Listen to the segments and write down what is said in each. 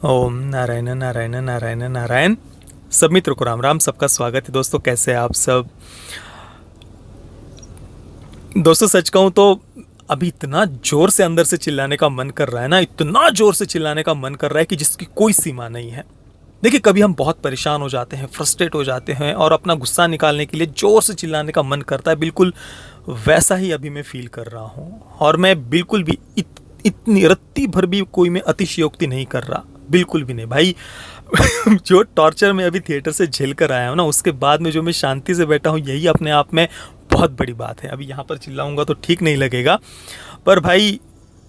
ओम नारायण नारायण नारायण नारायण। सब मित्रों को राम राम। सबका स्वागत है दोस्तों। कैसे हैं आप सब दोस्तों? सच कहूँ तो अभी इतना जोर से अंदर से चिल्लाने का मन कर रहा है ना, इतना जोर से चिल्लाने का मन कर रहा है कि जिसकी कोई सीमा नहीं है। देखिए, कभी हम बहुत परेशान हो जाते हैं, फ्रस्ट्रेट हो जाते हैं और अपना गुस्सा निकालने के लिए जोर से चिल्लाने का मन करता है। बिल्कुल वैसा ही अभी मैं फील कर रहा हूँ और मैं बिल्कुल भी इतनी रत्ती भर भी कोई मैं अतिशयोक्ति नहीं कर रहा, बिल्कुल भी नहीं भाई। जो टॉर्चर मैं अभी थिएटर से झेल कर आया हूँ ना, उसके बाद में जो मैं शांति से बैठा हूँ, यही अपने आप में बहुत बड़ी बात है। अभी यहाँ पर चिल्लाऊंगा तो ठीक नहीं लगेगा, पर भाई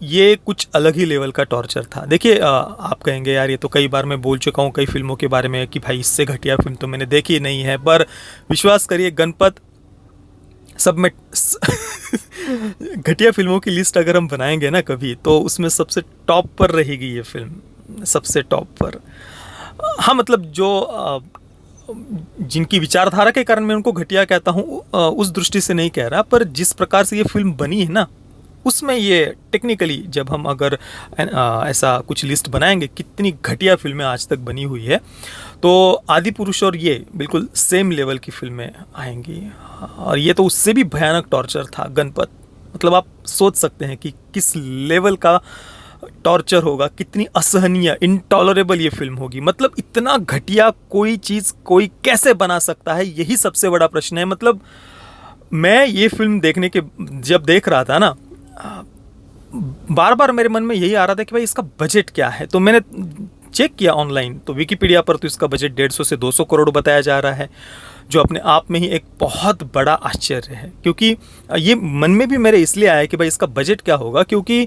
ये कुछ अलग ही लेवल का टॉर्चर था। देखिए, आप कहेंगे यार ये तो कई बार मैं बोल चुका हूँ कई फिल्मों के बारे में कि भाई इससे घटिया फिल्म तो मैंने देखी नहीं है, पर विश्वास करिए गणपत सब में घटिया फिल्मों की लिस्ट अगर हम बनाएंगे ना कभी, तो उसमें सबसे टॉप पर रहेगी ये फिल्म, सबसे टॉप पर। हाँ, मतलब जो जिनकी विचारधारा के कारण मैं उनको घटिया कहता हूँ, उस दृष्टि से नहीं कह रहा, पर जिस प्रकार से ये फिल्म बनी है ना, उसमें ये टेक्निकली जब हम अगर ऐसा कुछ लिस्ट बनाएंगे कितनी घटिया फिल्में आज तक बनी हुई है, तो आदि पुरुष और ये बिल्कुल सेम लेवल की फिल्में आएंगी। और ये तो उससे भी भयानक टॉर्चर था गणपत। मतलब आप सोच सकते हैं कि किस लेवल का टॉर्चर होगा, कितनी असहनीय, इनटॉलरेबल ये फिल्म होगी। मतलब इतना घटिया कोई चीज़ कोई कैसे बना सकता है, यही सबसे बड़ा प्रश्न है। मतलब मैं ये फिल्म देखने के जब देख रहा था ना, बार बार मेरे मन में यही आ रहा था कि भाई इसका बजट क्या है। तो मैंने चेक किया ऑनलाइन, तो विकिपीडिया पर तो इसका बजट 150 से 200 करोड़ बताया जा रहा है, जो अपने आप में ही एक बहुत बड़ा आश्चर्य है। क्योंकि ये मन में भी मेरे इसलिए आया कि भाई इसका बजट क्या होगा, क्योंकि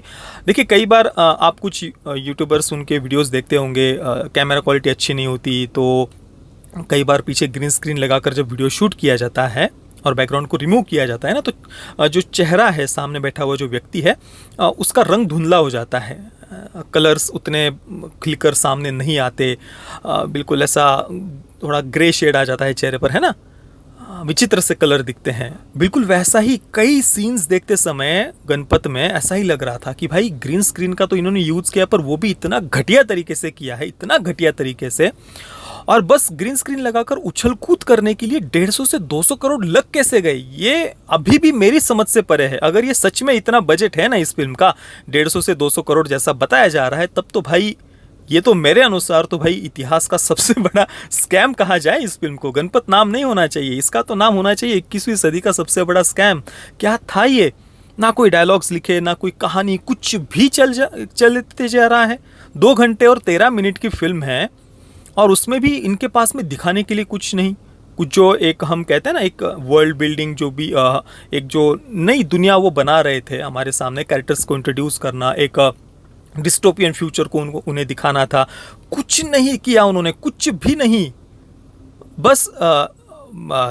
देखिए कई बार आप कुछ यूट्यूबर्स उनके वीडियोस देखते होंगे, कैमरा क्वालिटी अच्छी नहीं होती, तो कई बार पीछे ग्रीन स्क्रीन लगाकर जब वीडियो शूट किया जाता है और बैकग्राउंड को रिमूव किया जाता है ना, तो जो चेहरा है सामने बैठा हुआ जो व्यक्ति है, उसका रंग धुंधला हो जाता है, कलर्स उतने क्लिकर सामने नहीं आते, बिल्कुल ऐसा थोड़ा ग्रे शेड आ जाता है चेहरे पर, है ना, विचित्र से कलर दिखते हैं। बिल्कुल वैसा ही कई सीन्स देखते समय गणपत में ऐसा ही लग रहा था कि भाई ग्रीन स्क्रीन का तो इन्होंने यूज़ किया, पर वो भी इतना घटिया तरीके से किया है, इतना घटिया तरीके से। और बस ग्रीन स्क्रीन लगाकर उछल कूद करने के लिए 150 से 200 करोड़ लग कैसे गए, ये अभी भी मेरी समझ से परे है। अगर ये सच में इतना बजट है ना इस फिल्म का, 150 से 200 करोड़ जैसा बताया जा रहा है, तब तो भाई ये तो मेरे अनुसार तो भाई इतिहास का सबसे बड़ा स्कैम कहा जाए इस फिल्म को। गणपत नाम नहीं होना चाहिए इसका, तो नाम होना चाहिए 21वीं सदी का सबसे बड़ा स्कैम। क्या था ये? ना कोई डायलॉग्स लिखे, ना कोई कहानी, कुछ भी चलते जा रहा है। 2 घंटे और 13 मिनट की फिल्म है और उसमें भी इनके पास में दिखाने के लिए कुछ नहीं। कुछ जो एक हम कहते हैं ना, एक वर्ल्ड बिल्डिंग, जो भी एक जो नई दुनिया वो बना रहे थे हमारे सामने, कैरेक्टर्स को इंट्रोड्यूस करना, एक डिस्टोपियन फ्यूचर को उन्हें दिखाना था, कुछ नहीं किया उन्होंने, कुछ भी नहीं। बस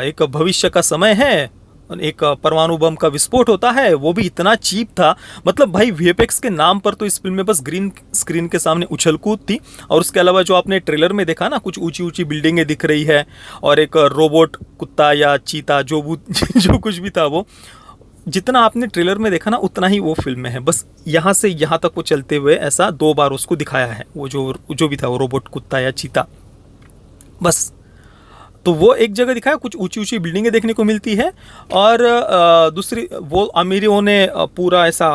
एक भविष्य का समय है, एक परमाणु बम का विस्फोट होता है, वो भी इतना चीप था। मतलब भाई वीएफएक्स के नाम पर तो इस फिल्म में बस ग्रीन स्क्रीन के सामने उछल कूद थी, और उसके अलावा जो आपने ट्रेलर में देखा ना, कुछ ऊंची ऊंची बिल्डिंगें दिख रही है और एक रोबोट कुत्ता या चीता जो जो कुछ भी था, वो जितना आपने ट्रेलर में देखा ना उतना ही वो फिल्म में है। बस यहाँ से यहाँ तक वो चलते हुए ऐसा 2 बार उसको दिखाया है, वो जो भी था, वो रोबोट कुत्ता या चीता, बस। तो वो एक जगह दिखाया, कुछ ऊंची ऊंची बिल्डिंगें देखने को मिलती है, और दूसरी वो अमीरों ने पूरा ऐसा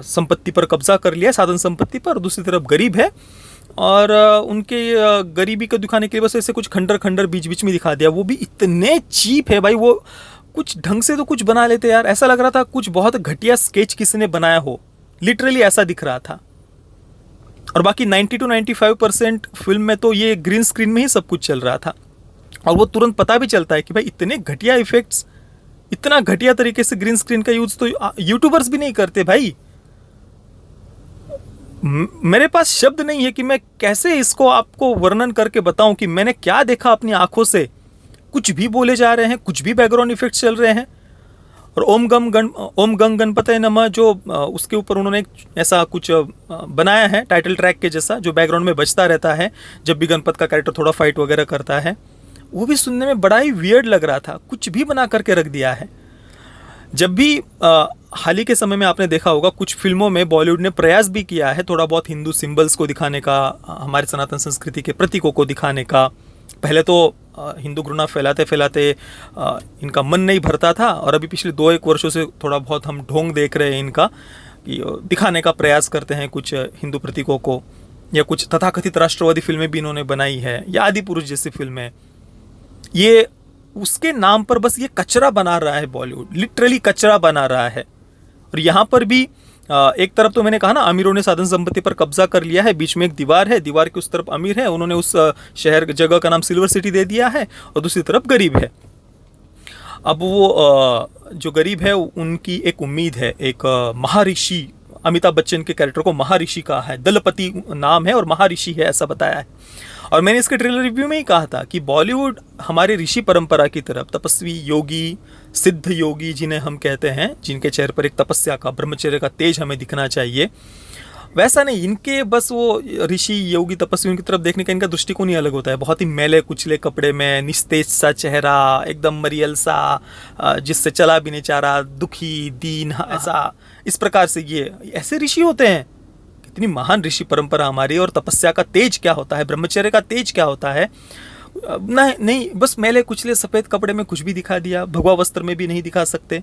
संपत्ति पर कब्जा कर लिया, साधन संपत्ति पर। दूसरी तरफ गरीब है और उनके गरीबी को दिखाने के लिए बस ऐसे कुछ खंडर खंडर बीच बीच में दिखा दिया। वो भी इतने चीप है भाई, वो कुछ ढंग से तो कुछ बना लेते यार। ऐसा लग रहा था कुछ बहुत घटिया स्केच किसी ने बनाया हो, लिटरली ऐसा दिख रहा था। और बाकी 90 to 95% फिल्म में तो ये ग्रीन स्क्रीन में ही सब कुछ चल रहा था, और वो तुरंत पता भी चलता है कि भाई इतने घटिया इफेक्ट्स, इतना घटिया तरीके से ग्रीन स्क्रीन का यूज तो यूट्यूबर्स भी नहीं करते भाई। मेरे पास शब्द नहीं है कि मैं कैसे इसको आपको वर्णन करके बताऊं कि मैंने क्या देखा अपनी आंखों से। कुछ भी बोले जा रहे हैं, कुछ भी बैकग्राउंड इफेक्ट्स चल रहे हैं, और ओम गंग गणपतये नमः जो उसके ऊपर उन्होंने एक ऐसा कुछ बनाया है टाइटल ट्रैक के जैसा, जो बैकग्राउंड में बजता रहता है जब भी गणपत का कैरेक्टर थोड़ा फाइट वगैरह करता है। वो भी सुनने में बड़ा ही वियर्ड लग रहा था, कुछ भी बना करके रख दिया है। जब भी हाल ही के समय में आपने देखा होगा कुछ फिल्मों में बॉलीवुड ने प्रयास भी किया है थोड़ा बहुत हिंदू सिंबल्स को दिखाने का, हमारे सनातन संस्कृति के प्रतीकों को दिखाने का। पहले तो हिंदू घृणा फैलाते फैलाते इनका मन नहीं भरता था, और अभी पिछले 2-1 वर्षों से थोड़ा बहुत हम ढोंग देख रहे हैं इनका, कि दिखाने का प्रयास करते हैं कुछ हिंदू प्रतीकों को, या कुछ तथाकथित राष्ट्रवादी फिल्में भी इन्होंने बनाई है, या आदि पुरुष जैसी फिल्में। ये उसके नाम पर बस ये कचरा बना रहा है बॉलीवुड, लिटरली कचरा बना रहा है। और यहाँ पर भी एक तरफ तो मैंने कहा ना, अमीरों ने साधन संपत्ति पर कब्जा कर लिया है, बीच में एक दीवार है, दीवार के उस तरफ अमीर है, उन्होंने उस शहर जगह का नाम सिल्वर सिटी दे दिया है, और दूसरी तरफ गरीब है। अब वो जो गरीब है उनकी एक उम्मीद है, एक महर्षि, अमिताभ बच्चन के कैरेक्टर को महर्षि कहा है, दलपति नाम है और महर्षि है ऐसा बताया है। और मैंने इसके ट्रेलर रिव्यू में ही कहा था कि बॉलीवुड हमारे ऋषि परंपरा की तरफ, तपस्वी योगी, सिद्ध योगी जिन्हें हम कहते हैं, जिनके चेहरे पर एक तपस्या का, ब्रह्मचर्य का तेज हमें दिखना चाहिए, वैसा नहीं, इनके बस वो ऋषि योगी तपस्वियों की तरफ देखने का इनका दृष्टिकोण ही अलग होता है। बहुत ही मैले कुचले कपड़े में, निस्तेज सा चेहरा, एकदम मरियल सा, जिससे चला भी नहीं चाह रहा, दुखी दीन, ऐसा, इस प्रकार से ये ऐसे ऋषि होते हैं। कितनी महान ऋषि परंपरा हमारी, और तपस्या का तेज क्या होता है, ब्रह्मचर्य का तेज क्या होता है। नहीं, बस मैले कुचले सफ़ेद कपड़े में कुछ भी दिखा दिया, भगवा वस्त्र में भी नहीं दिखा सकते।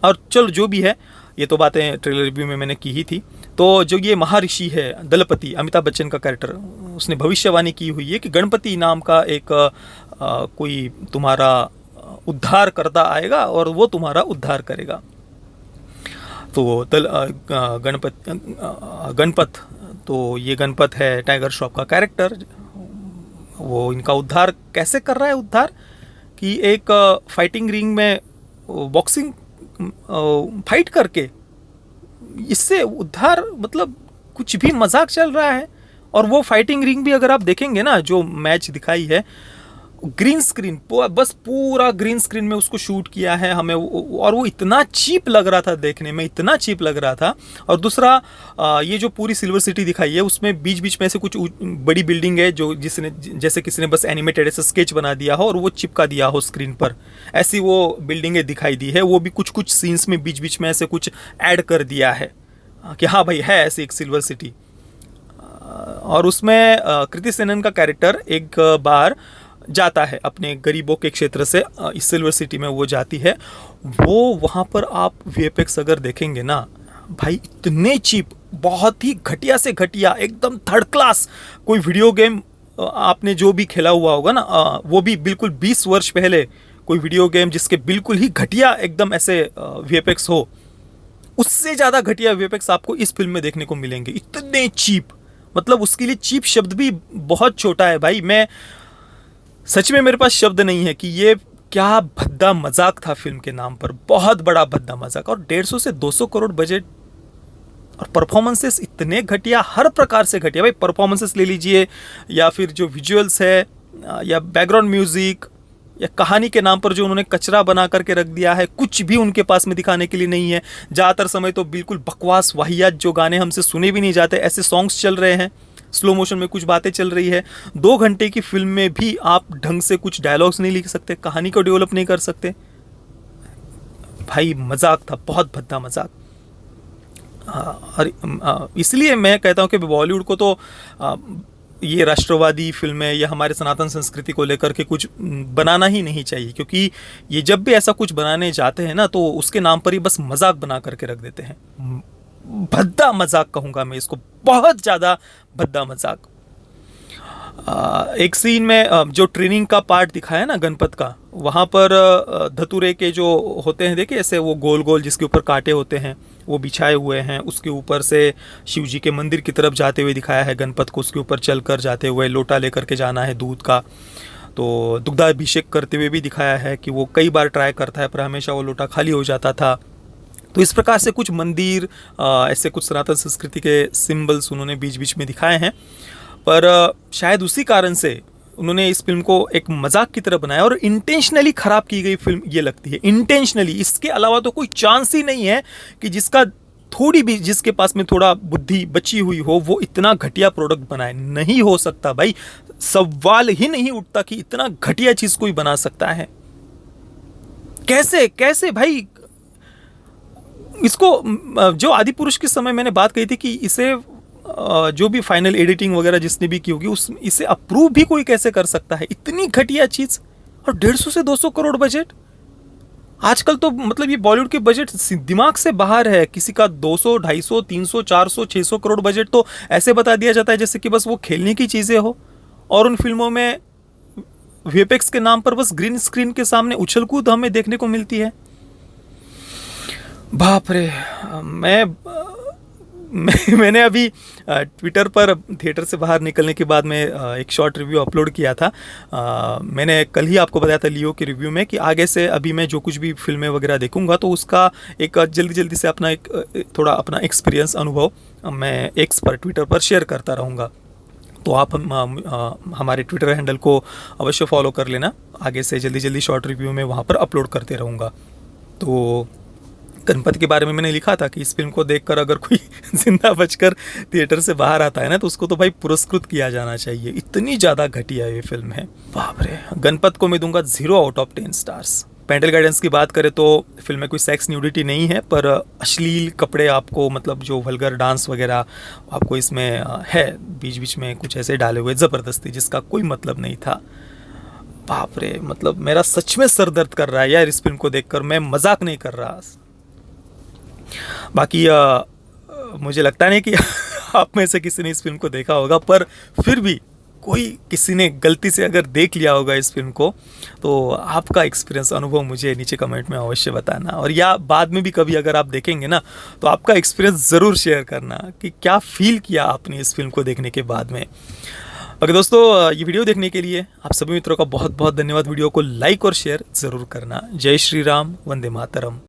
और चलो जो भी है, ये तो बातें ट्रेलर रिव्यू में मैंने की ही थी। तो जो ये महर्षि है दलपति, अमिताभ बच्चन का कैरेक्टर, उसने भविष्यवाणी की हुई है कि गणपति नाम का एक कोई तुम्हारा उद्धार करता आएगा और वो तुम्हारा उद्धार करेगा। तो गणपत, तो ये गणपत है टाइगर श्रॉफ का कैरेक्टर। वो इनका उद्धार कैसे कर रहा है? उद्धार कि एक फाइटिंग रिंग में बॉक्सिंग फाइट करके, इससे उद्धार मतलब कुछ भी मजाक चल रहा है। और वो फाइटिंग रिंग भी अगर आप देखेंगे ना, जो मैच दिखाई है, ग्रीन स्क्रीन, बस पूरा ग्रीन स्क्रीन में उसको शूट किया है हमें, और वो इतना चीप लग रहा था देखने में, इतना चीप लग रहा था। और दूसरा, ये जो पूरी सिल्वर सिटी दिखाई है, उसमें बीच बीच में ऐसे कुछ बड़ी बिल्डिंग है जो जैसे किसी ने बस एनिमेटेड ऐसा स्केच बना दिया हो और वो चिपका दिया हो स्क्रीन पर, ऐसी वो बिल्डिंगें दिखाई दी है। वो भी कुछ कुछ सीन्स में बीच बीच में ऐसे कुछ ऐड कर दिया है कि हाँ भाई है ऐसी एक सिल्वर सिटी। और उसमें कृति सेनन का कैरेक्टर एक बार जाता है अपने गरीबों के क्षेत्र से, इस सिल्वर सिटी में वो जाती है। वो वहाँ पर आप वीएफएक्स अगर देखेंगे ना भाई, इतने चीप, बहुत ही घटिया से घटिया, एकदम थर्ड क्लास। कोई वीडियो गेम आपने जो भी खेला हुआ होगा ना, वो भी बिल्कुल 20 वर्ष पहले कोई वीडियो गेम जिसके बिल्कुल ही घटिया एकदम ऐसे वीएफएक्स हो, उससे ज़्यादा घटिया वीएफएक्स आपको इस फिल्म में देखने को मिलेंगे। इतने चीप, मतलब उसके लिए चीप शब्द भी बहुत छोटा है भाई। मैं सच में, मेरे पास शब्द नहीं है कि ये क्या भद्दा मजाक था फिल्म के नाम पर, बहुत बड़ा भद्दा मजाक। और 150 से 200 करोड़ बजट, और परफॉर्मेंसेस इतने घटिया, हर प्रकार से घटिया भाई। परफॉर्मेंसेस ले लीजिए, या फिर जो विजुअल्स है, या बैकग्राउंड म्यूजिक, या कहानी के नाम पर जो उन्होंने कचरा बना करके रख दिया है, कुछ भी उनके पास में दिखाने के लिए नहीं है। ज़्यादातर समय तो बिल्कुल बकवास वाहियात, जो गाने हमसे सुने भी नहीं जाते, ऐसे सॉन्ग्स चल रहे हैं। स्लो मोशन में कुछ बातें चल रही है। 2 घंटे की फिल्म में भी आप ढंग से कुछ डायलॉग्स नहीं लिख सकते, कहानी को डेवलप नहीं कर सकते भाई। मजाक था, बहुत भद्दा मजाक। और इसलिए मैं कहता हूँ कि बॉलीवुड को तो ये राष्ट्रवादी फिल्में या हमारे सनातन संस्कृति को लेकर के कुछ बनाना ही नहीं चाहिए, क्योंकि ये जब भी ऐसा कुछ बनाने जाते हैं ना, तो उसके नाम पर ही बस मजाक बना करके रख देते हैं। भद्दा मजाक कहूँगा मैं इसको, बहुत ज़्यादा भद्दा मजाक। एक सीन में जो ट्रेनिंग का पार्ट दिखाया ना गणपत का, वहाँ पर धतूरे के जो होते हैं, देखिए ऐसे वो गोल गोल जिसके ऊपर कांटे होते हैं, वो बिछाए हुए हैं। उसके ऊपर से शिव जी के मंदिर की तरफ जाते हुए दिखाया है गणपत को, उसके ऊपर चलकर जाते हुए, लोटा लेकर के जाना है दूध का। तो दुग्धाभिषेक करते हुए भी दिखाया है कि वो कई बार ट्राई करता है पर हमेशा वो लोटा खाली हो जाता था। तो इस प्रकार से कुछ मंदिर, ऐसे कुछ सनातन संस्कृति के सिंबल्स उन्होंने बीच बीच में दिखाए हैं। पर शायद उसी कारण से उन्होंने इस फिल्म को एक मजाक की तरह बनाया, और इंटेंशनली ख़राब की गई फिल्म ये लगती है, इंटेंशनली। इसके अलावा तो कोई चांस ही नहीं है कि जिसके पास में थोड़ा बुद्धि बची हुई हो, वो इतना घटिया प्रोडक्ट बनाए। नहीं हो सकता भाई, सवाल ही नहीं उठता कि इतना घटिया चीज़ कोई बना सकता है। कैसे भाई, इसको जो आदि पुरुष के समय मैंने बात कही थी कि इसे जो भी फाइनल एडिटिंग वगैरह जिसने भी की होगी उस इसे अप्रूव भी कोई कैसे कर सकता है, इतनी घटिया चीज। और 150 से 200 करोड़ बजट, आजकल तो मतलब ये बॉलीवुड के बजट दिमाग से बाहर है। किसी का 200, 250, 300, 400, 600 करोड़ बजट तो ऐसे बता दिया जाता है जैसे कि बस वो खेलने की चीजें हो। और उन फिल्मों में वीएफएक्स के नाम पर बस ग्रीन स्क्रीन के सामने उछल कूद हमें देखने को मिलती है। बाप रे। मैंने अभी ट्विटर पर थिएटर से बाहर निकलने के बाद में एक शॉर्ट रिव्यू अपलोड किया था। मैंने कल ही आपको बताया था लियो के रिव्यू में कि आगे से अभी मैं जो कुछ भी फिल्में वगैरह देखूंगा तो उसका एक जल्दी से अपना एक थोड़ा अपना एक्सपीरियंस अनुभव मैं एक्स पर ट्विटर पर शेयर करता रहूँगा। तो आप हमारे ट्विटर हैंडल को अवश्य फॉलो कर लेना। आगे से जल्दी शॉर्ट रिव्यू में वहाँ पर अपलोड करते रहूँगा। तो गणपति के बारे में मैंने लिखा था कि इस फिल्म को देखकर अगर कोई जिंदा बचकर थिएटर से बाहर आता है ना तो उसको तो भाई पुरस्कृत किया जाना चाहिए, इतनी ज़्यादा घटिया ये फिल्म है। बाप रे। गणपत को मैं दूंगा 0 out of 10 stars. Parental guidance की बात करें तो फिल्म में कोई सेक्स न्यूडिटी नहीं है, पर अश्लील कपड़े आपको मतलब जो वल्गर डांस वगैरह आपको इसमें है, बीच बीच में कुछ ऐसे डाले हुए ज़बरदस्ती जिसका कोई मतलब नहीं था। बाप रे, मतलब मेरा सच में सर दर्द कर रहा है यार इस फिल्म को देखकर, मैं मजाक नहीं कर रहा। बाकी मुझे लगता नहीं कि आप में से किसी ने इस फिल्म को देखा होगा, पर फिर भी कोई किसी ने गलती से अगर देख लिया होगा इस फिल्म को तो आपका एक्सपीरियंस अनुभव मुझे नीचे कमेंट में अवश्य बताना। और या बाद में भी कभी अगर आप देखेंगे ना तो आपका एक्सपीरियंस ज़रूर शेयर करना कि क्या फील किया आपने इस फिल्म को देखने के बाद में। ओके दोस्तों, ये वीडियो देखने के लिए आप सभी मित्रों का बहुत बहुत धन्यवाद। वीडियो को लाइक और शेयर ज़रूर करना। जय श्री राम, वंदे मातरम।